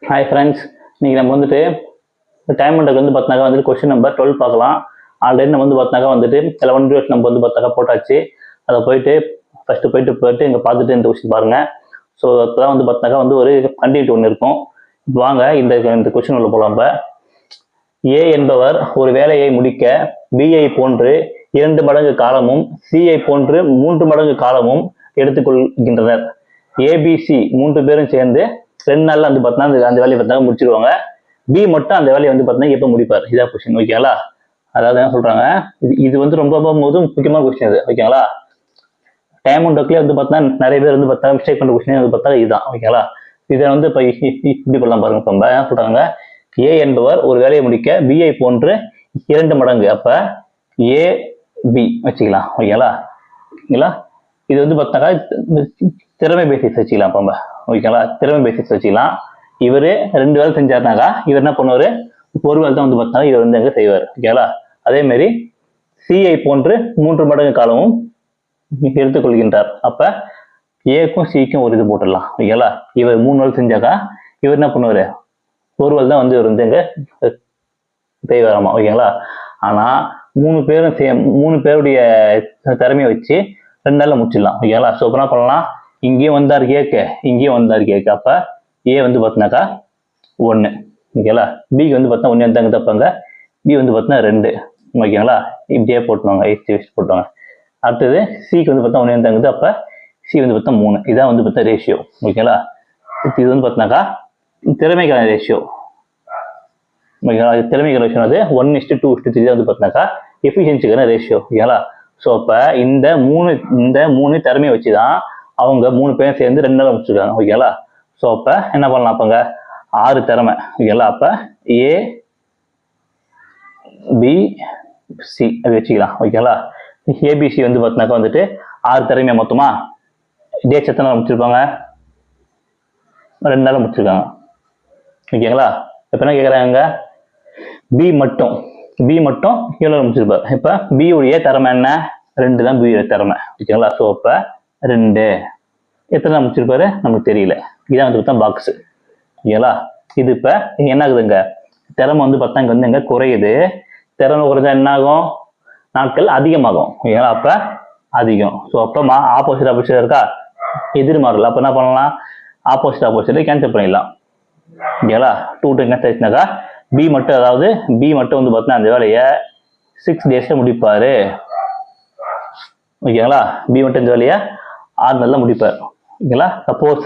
Hi friends, இன்னைக்கு நம்ம வந்துட்டு டைம் அண்டருக்கு வந்து பார்த்தாக்கா வந்துட்டு கொஸ்டின் நம்பர் 12 பார்க்கலாம். ஆல்ரெடி நம்ம வந்து பார்த்தாக்கா வந்துட்டு 11 வீடியோஸ் நம்ம வந்து பார்த்தாக்கா போட்டாச்சு. அதை போயிட்டு ஃபஸ்ட்டு போயிட்டு இங்கே பார்த்துட்டு இந்த கொஸ்டின் பாருங்கள். ஸோ அப்போதான் வந்து பார்த்தாக்கா வந்து ஒரு கண்டினியூட்டி ஒன்று இருக்கும். வாங்க இந்த கொஸ்டின் உள்ள போகலாம். இப்போ ஏ என்பவர் ஒரு வேலையை முடிக்க பிஐ போன்று 2 மடங்கு காலமும் சிஐ போன்று 3 மடங்கு காலமும் எடுத்துக்கொள்கின்றனர். ஏபிசி 3 பேரும் சேர்ந்து 2 நாள்ல வந்து பார்த்தீங்கன்னா அந்த வேலையை பார்த்தா முடிச்சிருவாங்க. பி மட்டும் அந்த வேலையை வந்து பார்த்தீங்கன்னா எப்போ முடிப்பார்? இதான் கொஸ்டின். ஓகேங்களா? அதாவது என்ன சொல்றாங்க, இது வந்து ரொம்ப முக்கியமான கொஸ்டின் இது. ஓகேங்களா? டைம் அண்ட் ஒர்க்லேயே வந்து பார்த்தீங்கன்னா நிறைய பேர் வந்து பார்த்தா மிஸ்டேக் பண்ணுற கொஸ்டின் வந்து பார்த்தா இதுதான். ஓகேங்களா? இதை வந்து இப்போ இப்படி பண்ணலாம் பாருங்க. இப்போ என்ன சொல்றாங்க, ஏ என்பவர் ஒரு வேலையை முடிக்க பிஐ போன்று 2 மடங்கு, அப்ப ஏ பி வச்சுக்கலாம். ஓகேங்களா? இது வந்து பார்த்தாக்கா திறமை பேசிஸ் வச்சுக்கலாம். இப்போ ஓகேங்களா, திறமை பேசிஸ் வச்சுக்கலாம். இவர் 2 வேலை செஞ்சாருனாக்கா இவர் என்ன பண்ணுவார், ஒரு வேலை தான் வந்து பார்த்தாங்க இவர் வந்து அங்கே செய்வார். ஓகேங்களா? அதே மாதிரி சிஐ போன்று 3 மடங்கு காலமும் எடுத்துக்கொள்கின்றார். அப்ப ஏக்கும் சிக்கும் ஒரு இது போட்டுடலாம். ஓகேங்களா? இவர் 3 வேலை செஞ்சாக்கா இவர் என்ன பண்ணுவார், ஒரு வேலை தான் வந்து இவர் வந்து அங்கே செய்வாராமா. ஓகேங்களா? ஆனா 3 பேருடைய திறமையை வச்சு 2 நாள்ல முடிச்சிடலாம். ஓகேங்களா? ஸோ என்ன பண்ணலாம், இங்கேயும் வந்தார் கேட்க, இங்கேயும் வந்தார் கேட்க. அப்ப ஏ வந்து பார்த்தினாக்கா 1. ஓகேங்களா? பிக்கு வந்து பார்த்தா 1 தாங்க தப்பாங்க. பி வந்து பார்த்தீங்கன்னா 2. ஓகேங்களா? இப்படியே போட்டுவாங்க, போட்டுவாங்க. அடுத்தது சிக்கு வந்து பார்த்தா 1 தாங்குது. அப்ப சி வந்து பார்த்தா 3. இதான் வந்து பார்த்தா ரேஷியோ. ஓகேங்களா? இது வந்து பார்த்தினாக்கா திறமைக்கான ரேஷியோ. ஓகேங்களா? திறமைக்கான ரேஷியோ அது 1:2:3 வந்து பார்த்தினாக்கா எஃபிஷியன்சிக்கான ரேஷியோ. ஓகேங்களா? ஸோ அப்போ இந்த மூணு திறமையை வச்சு தான் அவங்க 3 பேரும் சேர்ந்து 2 நாள் முடிச்சிருக்காங்க. ஓகேங்களா? ஸோ அப்போ என்ன பண்ணலாம், அப்போங்க 6 திறமை. ஓகேங்களா? அப்போ ஏ பி சி அது வச்சுக்கலாம். ஓகேங்களா? ஏபிசி வந்து பார்த்தினாக்கா வந்துட்டு 6 திறமையை மொத்தமா டேட்ஸ் எத்தனை நாள் முடிச்சிருப்பாங்க, 2 நாள் முடிச்சிருக்காங்க. ஓகேங்களா? இப்போ என்ன கேட்குறாங்க, பி மட்டும் எவ்வளோ முடிச்சிருப்பார். இப்போ பி உடைய திறமை என்ன, 2 தான் பி உடைய திறமை. ஓகேங்களா? ஸோ இப்போ 2 எத்தனை முடிச்சிருப்பாரு நமக்கு தெரியல. இதான் வந்து பார்த்தா பாக்ஸ். ஓகேங்களா? இது இப்போ என்ன ஆகுதுங்க, திறமை வந்து பார்த்தா இங்கே வந்து எங்க குறையுது. திறமை குறைஞ்சா என்ன ஆகும், நாட்கள் அதிகமாகும். ஓகேங்களா? அப்போ அதிகம். ஸோ அப்போ ஆப்போசிட் இருக்கா, எதிர்மாறல. அப்போ என்ன பண்ணலாம், ஆப்போசிட் கேன்சல் பண்ணிடலாம். ஓகேங்களா? 2 கேன்சல் ஆச்சுனாக்கா பி மட்டும், அதாவது பி மட்டும் வந்து பார்த்தீங்கன்னா அந்த வேலையை 6 டேஸ்ல முடிப்பாரு. ஓகேங்களா? பி மட்டும் இந்த வேலையை 6 நாள்ல முடிப்பார். ஓகேங்களா? சப்போஸ்